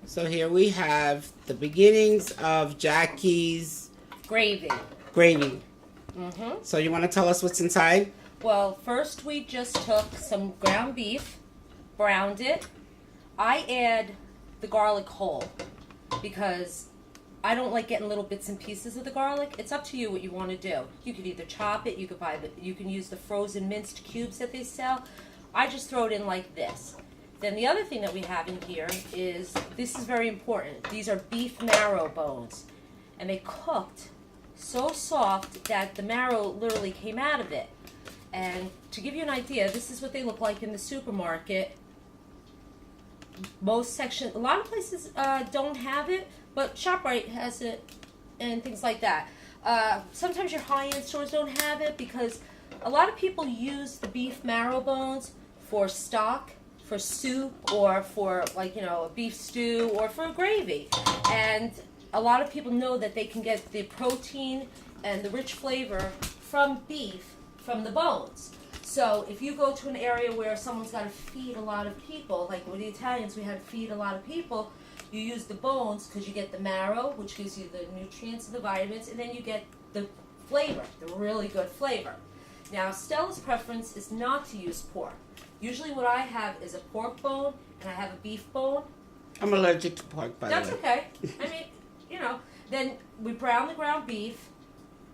So here we have the beginnings of Jackie's Gravy. gravy. Mm-hmm. So you want to tell us what's inside? Well, first we just took some ground beef, browned it. I add the garlic whole because I don't like getting little bits and pieces of the garlic. It's up to you what you want to do. You could either chop it, you can use the frozen minced cubes that they sell. I just throw it in like this. Then the other thing that we have in here is, this is very important. These are beef marrow bones. And they cooked so soft that the marrow literally came out of it. And to give you an idea, this is what they look like in the supermarket. Most sections, a lot of places don't have it, but ShopRite has it and things like that. Sometimes your high-end stores don't have it because a lot of people use the beef marrow bones for stock, for soup, or for, like, you know, a beef stew, or for gravy. And a lot of people know that they can get the protein and the rich flavor from beef from the bones. So if you go to an area where someone's got to feed a lot of people, like with the Italians, we had to feed a lot of people, you use the bones because you get the marrow, which gives you the nutrients and the vitamins, and then you get the flavor, the really good flavor. Now, Stella's preference is not to use pork. Usually what I have is a pork bone, and I have a beef bone. I'm allergic to pork, by the way. That's okay. I mean, you know, then we brown the ground beef.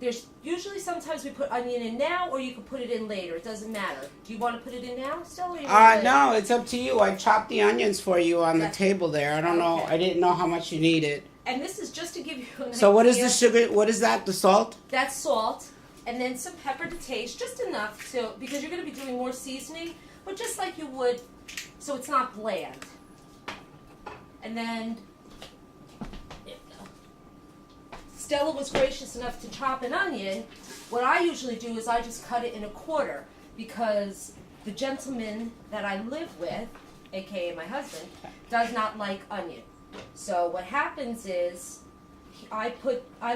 There's usually sometimes we put onion in now, or you can put it in later. It doesn't matter. Do you want to put it in now, Stella? Or you want to No, it's up to you. I chopped the onions for you on the table there. I don't know. I didn't know how much you needed. And this is just to give you an idea. So what is the sugar? What is that? The salt? That's salt, and then some pepper to taste, just enough to, because you're going to be doing more seasoning, but just like you would, so it's not bland. And then Stella was gracious enough to chop an onion. What I usually do is I just cut it in a quarter because the gentleman that I live with, aka my husband, does not like onion. So what happens is I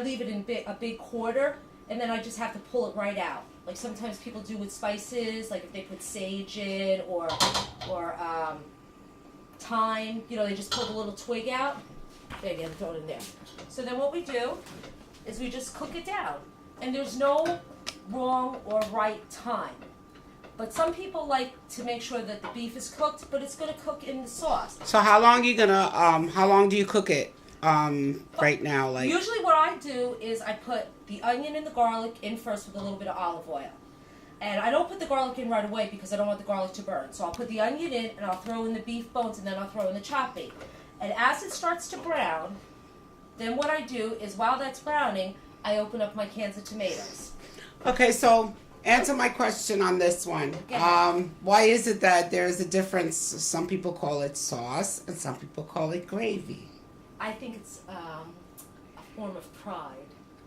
leave it in a big quarter, and then I just have to pull it right out. Like sometimes people do with spices, like if they put sage in or thyme, you know, they just pull the little twig out. There you go, throw it in there. So then what we do is we just cook it down. And there's no wrong or right time. But some people like to make sure that the beef is cooked, but it's going to cook in the sauce. So how long do you cook it right now? Like, usually what I do is I put the onion and the garlic in first with a little bit of olive oil. And I don't put the garlic in right away because I don't want the garlic to burn. So I'll put the onion in, and I'll throw in the beef bones, and then I'll throw in the chopping. And as it starts to brown, then what I do is while that's browning, I open up my cans of tomatoes. okay, so answer my question on this one. Why is it that there's a difference? Some people call it sauce, and some people call it gravy. I think it's a form of pride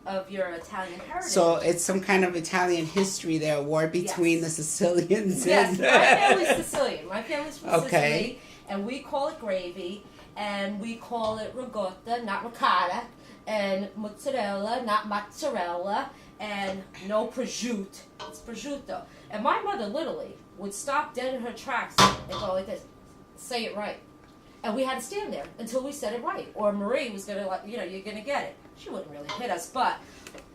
of your Italian heritage. So it's some kind of Italian history there, war between the Sicilians. Yes, my family's Sicilian. My family's from Okay. Sicily, and we call it gravy, and we call it ricotta, not ricotta, and mozzarella, not mozzarella, and no prosciutto. It's prosciutto. And my mother literally would stop dead in her tracks and go like this, say it right. And we had to stand there until we said it right. Or Marie was going to, like, you know, you're going to get it. She wouldn't really hit us, but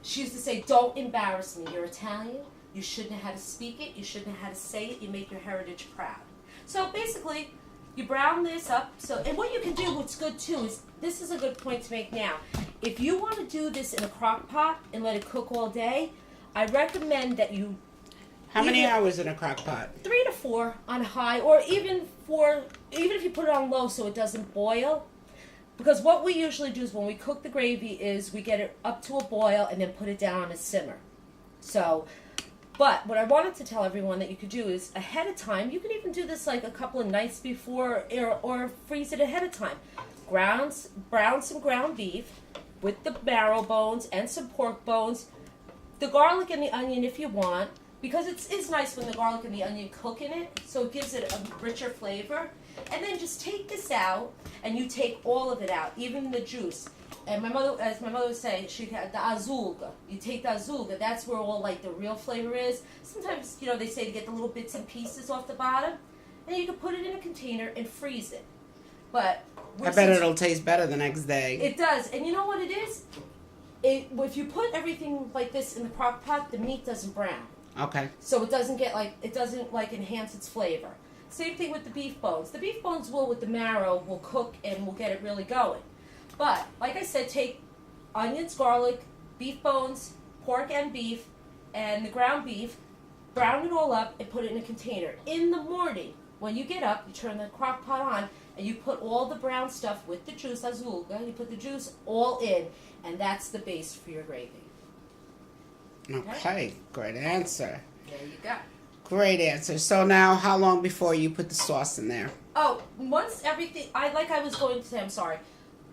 she used to say, don't embarrass me. You're Italian. You shouldn't have had to speak it. You shouldn't have had to say it. You make your heritage proud. So basically, you brown this up. So, and what you can do, what's good too, is this is a good point to make now. If you want to do this in a crock pot and let it cook all day, I recommend that you... How many hours in a crock pot? 3 to 4 on high, or even if you put it on low so it doesn't boil. Because what we usually do is when we cook the gravy is we get it up to a boil and then put it down on a simmer. So, but what I wanted to tell everyone that you could do is ahead of time, you can even do this like a couple of nights before or freeze it ahead of time. Brown some ground beef with the marrow bones and some pork bones, the garlic and the onion if you want, because it's nice when the garlic and the onion cook in it, so it gives it a richer flavor. And then just take this out, and you take all of it out, even the juice. And my mother, as my mother would say, she had the azulga. You take the azulga, that's where all like the real flavor is. Sometimes, you know, they say to get the little bits and pieces off the bottom. And you can put it in a container and freeze it. But I bet it'll taste better the next day. it does. And you know what it is? If you put everything like this in the crock pot, the meat doesn't brown. Okay. So it doesn't get it doesn't enhance its flavor. Same thing with the beef bones. The beef bones with the marrow will cook and will get it really going. But like I said, take onions, garlic, beef bones, pork and beef, and the ground beef, brown it all up and put it in a container. In the morning, when you get up, you turn the crock pot on and you put all the brown stuff with the juice, azulga, you put the juice all in, and that's the base for your gravy. Okay, great answer. There you go. Great answer. So now, how long before you put the sauce in there? Oh, once everything, I'm sorry.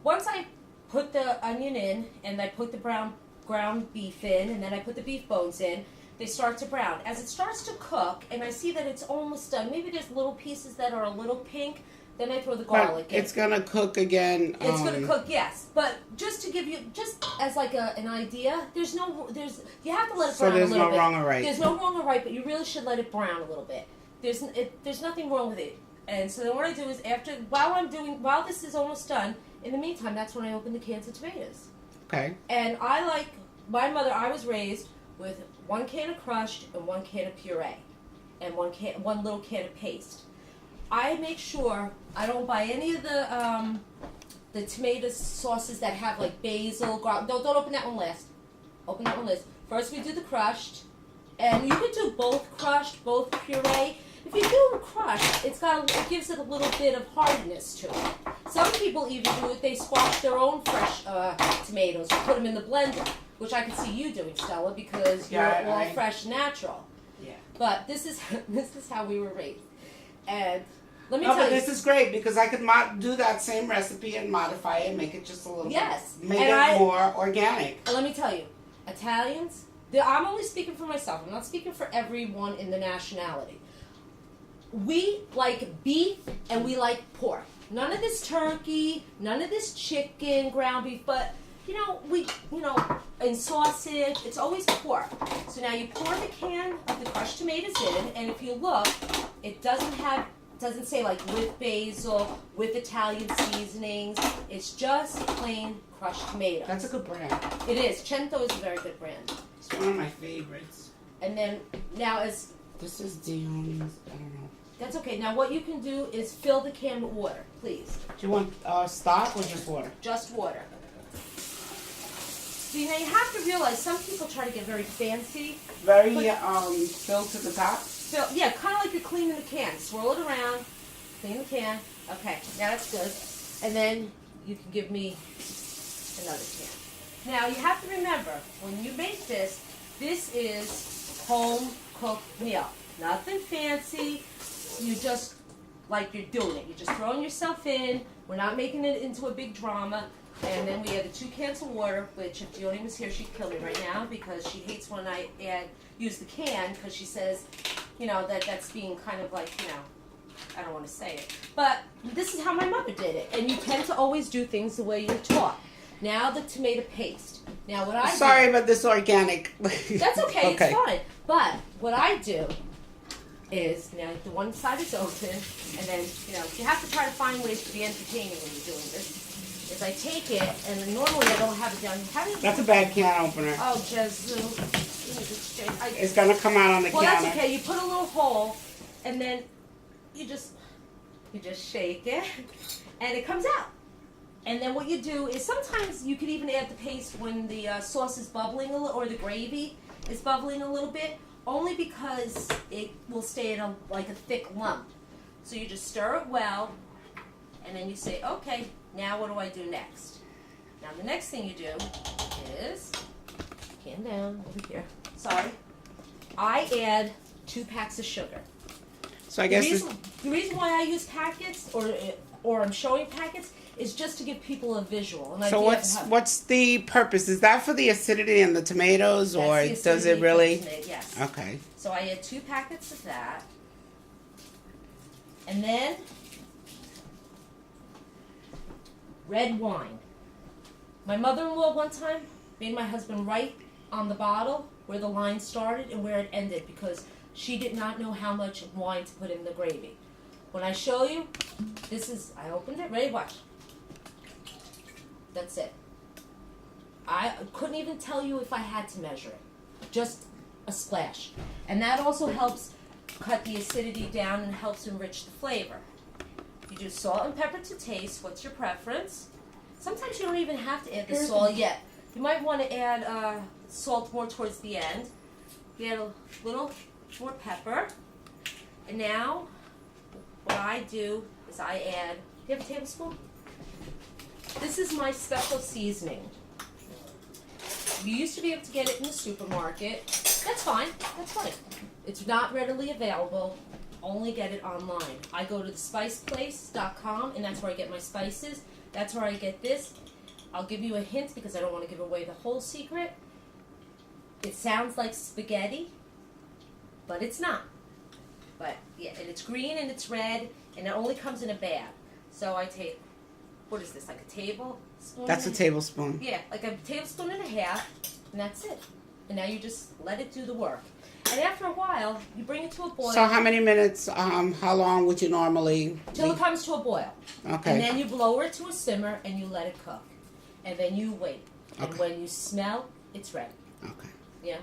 Once I put the onion in, and I put the ground beef in, and then I put the beef bones in, they start to brown. As it starts to cook, and I see that it's almost done, maybe there's little pieces that are a little pink, then I throw the garlic in. It's gonna cook again. It's gonna cook, yes. But just to give you, just as an idea, you have to let it brown a little bit. So there's no wrong or right. There's no wrong or right, but you really should let it brown a little bit. There's nothing wrong with it. And so then what I do is while this is almost done, in the meantime, that's when I open the cans of tomatoes. Okay. And I was raised with 1 can of crushed and 1 can of puree, and one little can of paste. I make sure I don't buy any of the tomato sauces that have basil, garlic. Don't open that one last. Open that one last. First we do the crushed, and you could do both crushed, both puree. If you do crushed, it gives it a little bit of hardness to it. Some people even do it. They squash their own fresh tomatoes, or put them in the blender, which I can see you doing, Stella, because you're all fresh, natural. Yeah. But this is how we were raised, and. Let me No, tell but you. this is great because I could do that same recipe and modify it and make it just a little more organic. And let me tell you, Italians, I'm only speaking for myself. I'm not speaking for everyone in the nationality. We like beef and we like pork. None of this turkey, none of this chicken, ground beef, but in sausage, it's always pork. So now you pour the can of the crushed tomatoes in, and if you look, it doesn't say with basil, with Italian seasonings. It's just plain crushed tomatoes. That's a good brand. It is. Cento is a very good brand. It's one of my favorites. And then this is Dion's. I don't know. That's okay. Now what you can do is fill the can with water, please. Do you want stock or just water? Just water. See, now you have to realize some people try to get very fancy. Very filled to the top. Yeah, kind of like you're cleaning the can. Swirl it around, clean the can. Okay, now that's good. And then you can give me another can. Now you have to remember, when you make this is home cooked meal. Nothing fancy. You just you're doing it. You're just throwing yourself in. We're not making it into a big drama. And then we add the 2 cans of water, which if Gioni was here, she'd kill me right now because she hates when I use the can because she says, that's being kind of I don't want to say it. But this is how my mother did it. And you tend to always do things the way you're taught. Now the tomato paste. Now what I Sorry about this organic. That's okay, it's fine. But what I do is, now the one side is open, and then, you have to try to find ways to be entertaining when you're doing this. Is I take it, and then normally I don't have it down. That's a bad can opener. Oh, Jesus. It's going to come out on the counter. Well, that's okay. You put a little hole, and then you just shake it, and it comes out. And then what you do is sometimes you could even add the paste when the sauce is bubbling a little, or the gravy is bubbling a little bit, only because it will stay in a thick lump. So you just stir it well, and then you say, okay, now what do I do next? Now the next thing you do is, can down over here. Sorry. I add 2 packs of sugar. So I guess the reason why I use packets or I'm showing packets is just to give people a visual. So what's the purpose? Is that for the acidity in the tomatoes, or does it really? Yes. Okay. So I add 2 packets of that, and then red wine. My mother-in-law one time made my husband write on the bottle where the line started and where it ended because she did not know how much wine to put in the gravy. When I show you, This is, I opened it, ready, watch. That's it. I couldn't even tell you if I had to measure it. Just a splash. And that also helps cut the acidity down and helps enrich the flavor. You do salt and pepper to taste. What's your preference? Sometimes you don't even have to add the salt yet. You might want to add salt more towards the end. You add a little more pepper. And now, what I do is I add, do you have a tablespoon? This is my special seasoning. You used to be able to get it in the supermarket. That's fine. That's fine. It's not readily available. Only get it online. I go to thespiceplace.com, and that's where I get my spices. That's where I get this. I'll give you a hint because I don't want to give away the whole secret. It sounds like spaghetti, but it's not. But yeah, and it's green and it's red, and it only comes in a bag. So I take, what is this, like a tablespoon? That's a tablespoon. Yeah, like a tablespoon and a half, and that's it. And now you just let it do the work. And after a while, you bring it to a boil. So how many minutes, how long would you normally? Till it comes to a boil. Okay. And then you lower it to a simmer and you let it cook. And then you wait. And Okay. when you smell, it's ready. Okay. Yeah.